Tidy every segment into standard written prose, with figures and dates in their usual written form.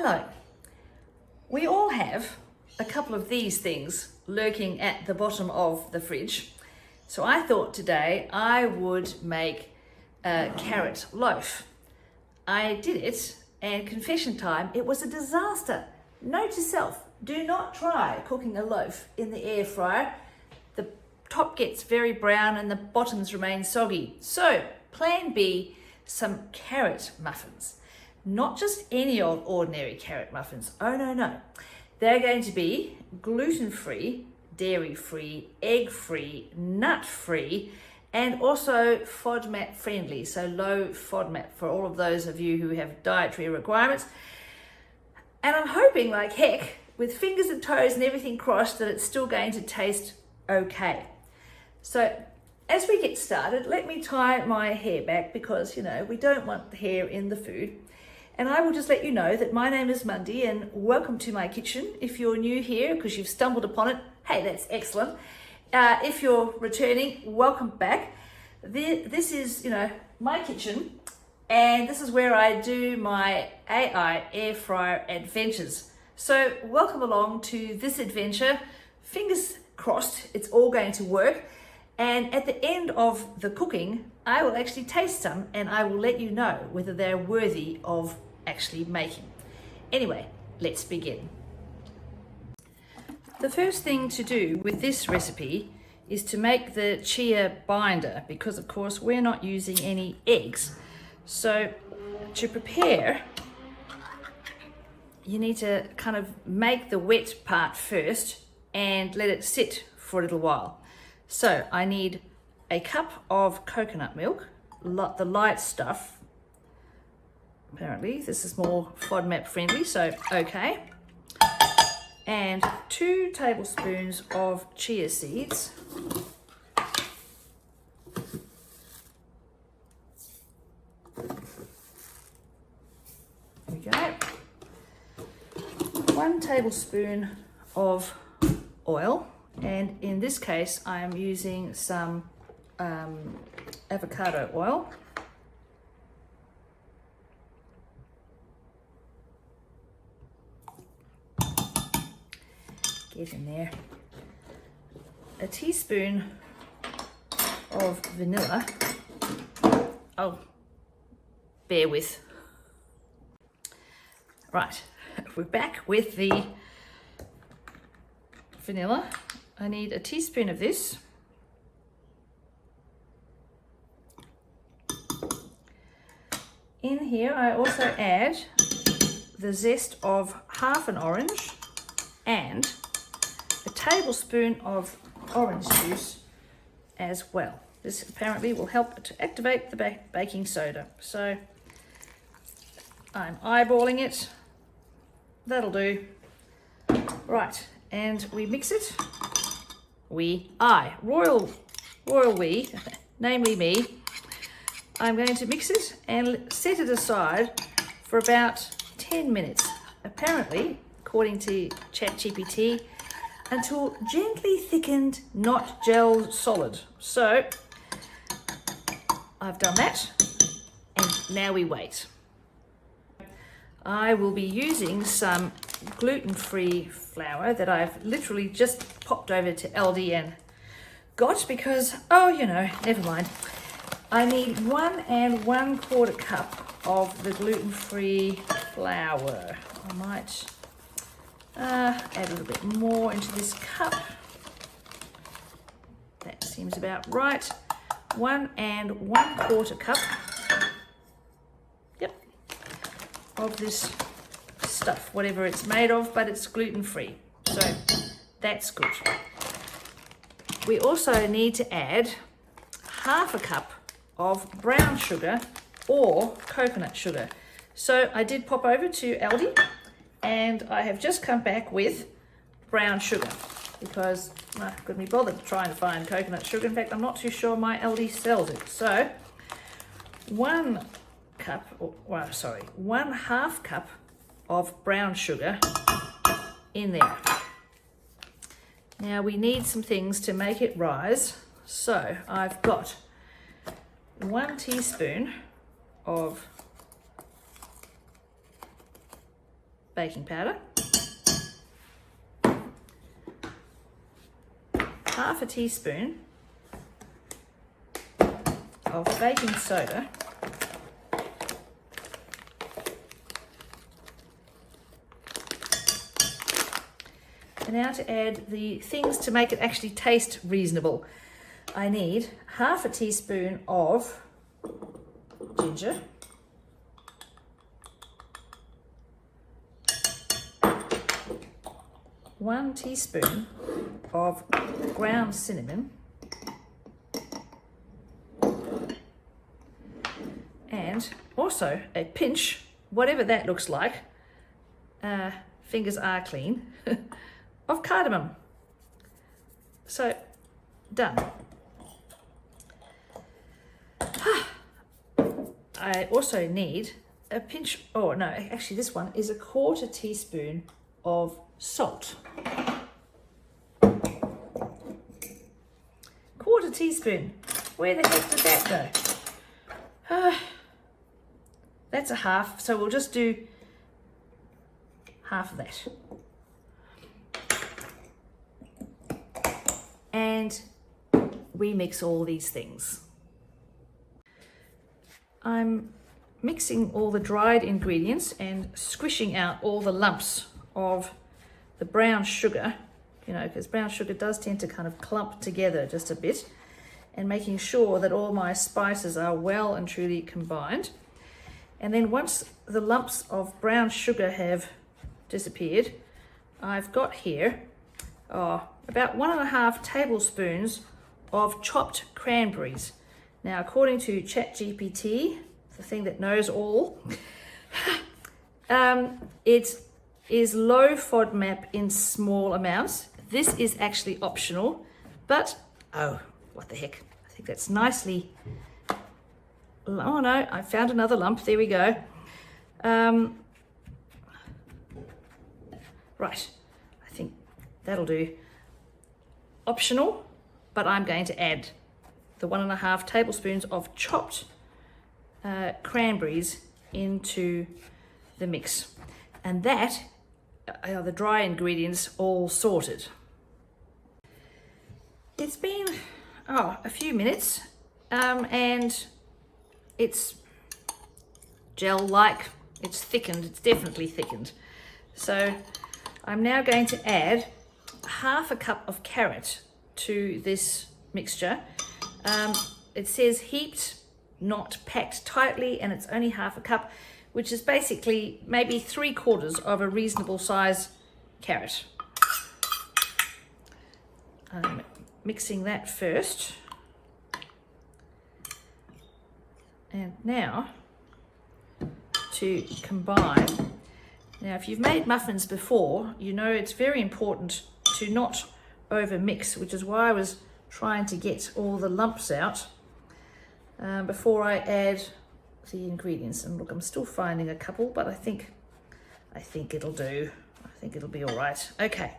Hello. We all have a couple of these things lurking at the bottom of the fridge. So I thought today I would make a carrot loaf. I did it, and confession time, it was a disaster. Note to self, do not try cooking a loaf in the air fryer. The top gets very brown and the bottoms remain soggy. So plan B, some carrot muffins. Not just any old ordinary carrot muffins. Oh no. They're going to be gluten-free, dairy-free, egg-free, nut-free, and also FODMAP friendly, so low FODMAP for all of those of you who have dietary requirements. And I'm hoping like heck, with fingers and toes and everything crossed, that it's still going to taste okay. So as we get started, let me tie my hair back because, we don't want the hair in the food. And I will just let you know that my name is Mundy and welcome to my kitchen. If you're new here because you've stumbled upon it, hey, that's excellent. If you're returning, welcome back. This is, my kitchen, and this is where I do my AI air fryer adventures. So welcome along to this adventure. Fingers crossed, it's all going to work. And at the end of the cooking, I will actually taste some and I will let you know whether they're worthy of actually making. Anyway, let's begin. The first thing to do with this recipe is to make the chia binder, because of course we're not using any eggs. So to prepare, you need to kind of make the wet part first and let it sit for a little while. So I need a cup of coconut milk, the light stuff. Apparently this is more FODMAP friendly, so okay. And 2 tablespoons of chia seeds. There we go. 1 tablespoon of oil, and in this case I am using some avocado oil. Get in there. A teaspoon of vanilla. Oh, bear with. Right, we're back with the vanilla. I need a teaspoon of this. In here I also add the zest of half an orange and a tablespoon of orange juice as well. This apparently will help to activate the baking soda. So I'm eyeballing it. That'll do. Right, and we mix it. Royal we, namely me. I'm going to mix it and set it aside for about 10 minutes. Apparently, according to ChatGPT, until gently thickened, not gel solid. So I've done that, and now we wait. I will be using some gluten-free flour that I've literally just popped over to Aldi and got because, never mind. I need 1 1/4 cup of the gluten-free flour. I might add a little bit more into this cup. That seems about right. 1 1/4 cup. Yep. Of this stuff, whatever it's made of, but it's gluten-free. So that's good. We also need to add half a cup of brown sugar or coconut sugar. So I did pop over to Aldi, and I have just come back with brown sugar because I couldn't be bothered trying to find coconut sugar. In fact, I'm not too sure my Aldi sells it. So 1 half cup of brown sugar in there. Now we need some things to make it rise. So I've got 1 teaspoon of baking powder, half a teaspoon of baking soda, and now to add the things to make it actually taste reasonable. I need half a teaspoon of ginger, one teaspoon of ground cinnamon, and also a pinch, whatever that looks like, fingers are clean, of cardamom. So, done. I also need a pinch, oh no, actually this one is a quarter teaspoon of salt. Quarter teaspoon. Where the heck did that go? That's a half, so we'll just do half of that. And we mix all these things. I'm mixing all the dried ingredients and squishing out all the lumps of the brown sugar, you know, because brown sugar does tend to kind of clump together just a bit, and making sure that all my spices are well and truly combined. And then once the lumps of brown sugar have disappeared, I've got here about 1.5 tablespoons of chopped cranberries. Now, according to ChatGPT, the thing that knows all, it is low FODMAP in small amounts. This is actually optional, but, oh, what the heck. I think that's nicely, oh no, I found another lump, there we go. Right, I think that'll do. Optional, but I'm going to add the 1.5 tablespoons of chopped cranberries into the mix. And that are the dry ingredients all sorted. It's been a few minutes and it's gel-like, it's thickened, it's definitely thickened. So I'm now going to add half a cup of carrot to this mixture. It says heaped, not packed tightly, and it's only half a cup, which is basically maybe 3/4 of a reasonable size carrot. I'm mixing that first. And now to combine. Now, if you've made muffins before, you know it's very important to not over mix, which is why I was trying to get all the lumps out before I add the ingredients. And look, I'm still finding a couple, but I think it'll do. I think it'll be all right. Okay,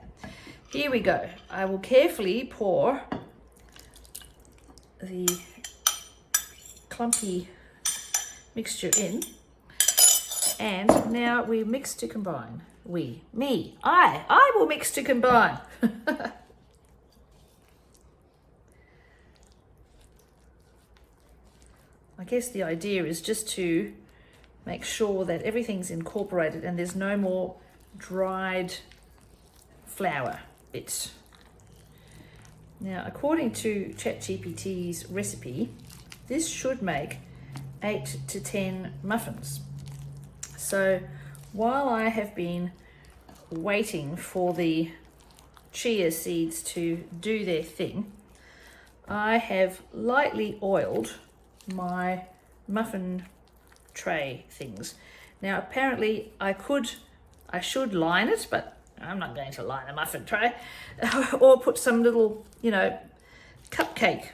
here we go. I will carefully pour the clumpy mixture in, and now we mix to combine. I will mix to combine. I guess the idea is just to make sure that everything's incorporated and there's no more dried flour bits. Now, according to ChatGPT's recipe, this should make 8 to 10 muffins. So while I have been waiting for the chia seeds to do their thing, I have lightly oiled my muffin tray things. Now, apparently I should line it, but I'm not going to line a muffin tray or put some little, cupcake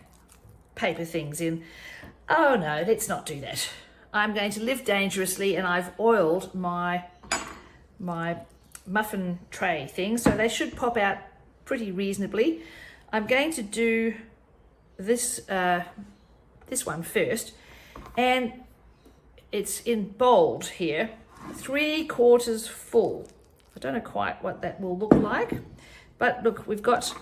paper things in. Oh no, let's not do that. I'm going to live dangerously, and I've oiled my muffin tray things, so they should pop out pretty reasonably. I'm going to do this one first, and it's in bold here, 3/4 full. I don't know quite what that will look like, but look, we've got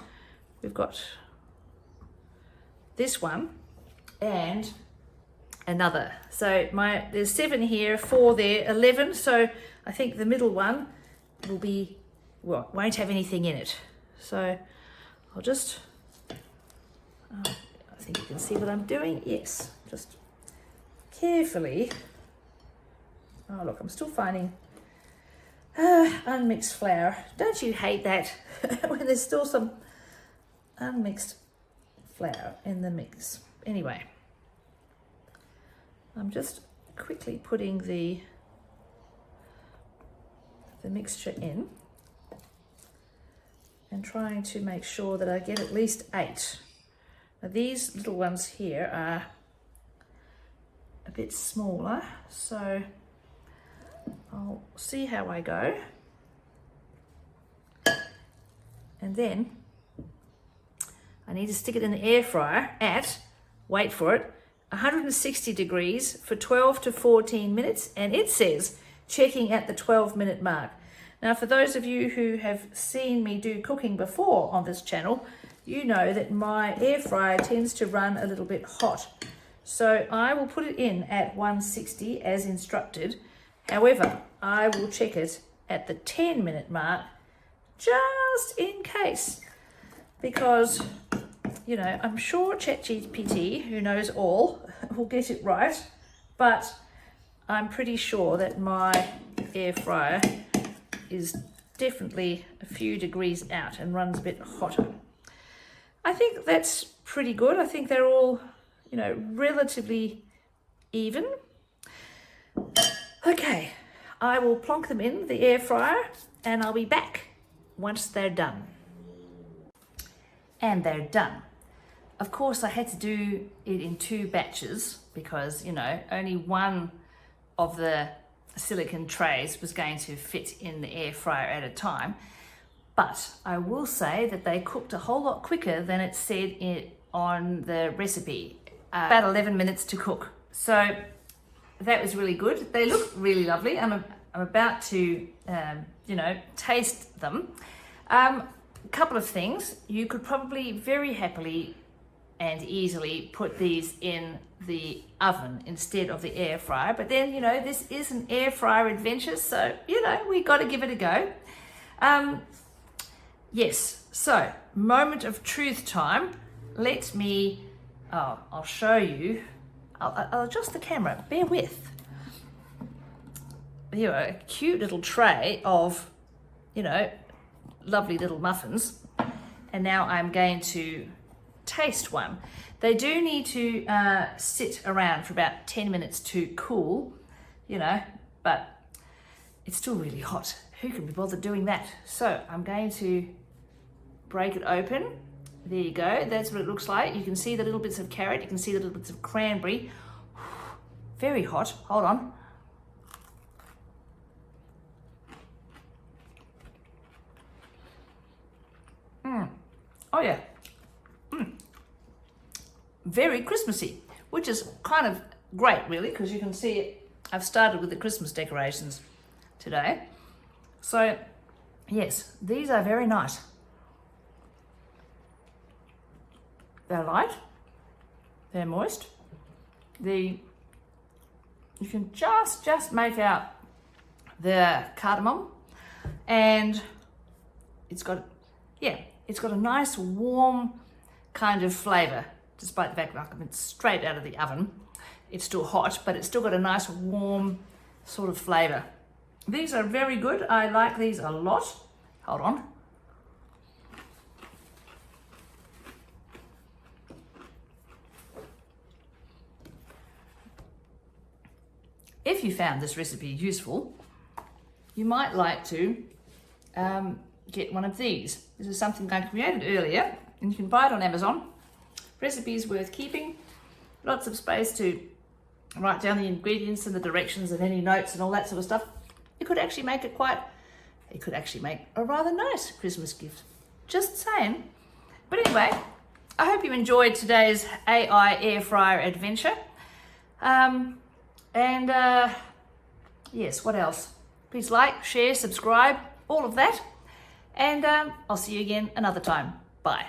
this one and another. So there's 7 here, 4 there, 11. So I think the middle one will be, well, won't have anything in it. So I'll just, I think you can see what I'm doing. Yes, just carefully. Oh look, I'm still finding unmixed flour. Don't you hate that when there's still some unmixed flour in the mix? Anyway, I'm just quickly putting the mixture in and trying to make sure that I get at least 8. Now these little ones here are a bit smaller, so I'll see how I go. And then I need to stick it in the air fryer at, wait for it, 160 degrees for 12 to 14 minutes, and it says checking at the 12-minute mark. Now, for those of you who have seen me do cooking before on this channel, you know that my air fryer tends to run a little bit hot. So I will put it in at 160 as instructed. However, I will check it at the 10-minute mark just in case, because, you know, I'm sure ChatGPT, who knows all, will get it right, but I'm pretty sure that my air fryer is definitely a few degrees out and runs a bit hotter. I think that's pretty good. I think they're all, you know, relatively even. Okay, I will plonk them in the air fryer and I'll be back once they're done. And they're done. Of course, I had to do it in 2 batches because, you know, only one of the silicone trays was going to fit in the air fryer at a time. But I will say that they cooked a whole lot quicker than it said on the recipe. About 11 minutes to cook. So that was really good. They look really lovely. I'm about to, you know, taste them. A couple of things. You could probably very happily and easily put these in the oven instead of the air fryer. But then, you know, this is an air fryer adventure, so, you know, we got to give it a go. Yes, so moment of truth time. Let me, I'll show you. I'll adjust the camera, bear with. Here, a cute little tray of, you know, lovely little muffins. And now I'm going to taste one. They do need to sit around for about 10 minutes to cool, you know, but it's still really hot. Who can be bothered doing that? So I'm going to break it open. There you go. That's what it looks like. You can see the little bits of carrot. You can see the little bits of cranberry. Very hot. Hold on. Oh yeah. Very Christmassy, which is kind of great really, because you can see it. I've started with the Christmas decorations today. So yes, these are very nice. They're light, they're moist. You can just make out the cardamom, and it's got a nice warm kind of flavour, despite the fact that it's straight out of the oven. It's still hot, but it's still got a nice warm sort of flavour. These are very good. I like these a lot. Hold on. If you found this recipe useful, you might like to get one of these. This is something I created earlier, and you can buy it on Amazon. Recipes worth keeping. Lots of space to write down the ingredients and the directions and any notes and all that sort of stuff. It could actually make a rather nice Christmas gift. Just saying. But anyway, I hope you enjoyed today's AI air fryer adventure. Yes, what else? Please like, share, subscribe, all of that. And I'll see you again another time. Bye.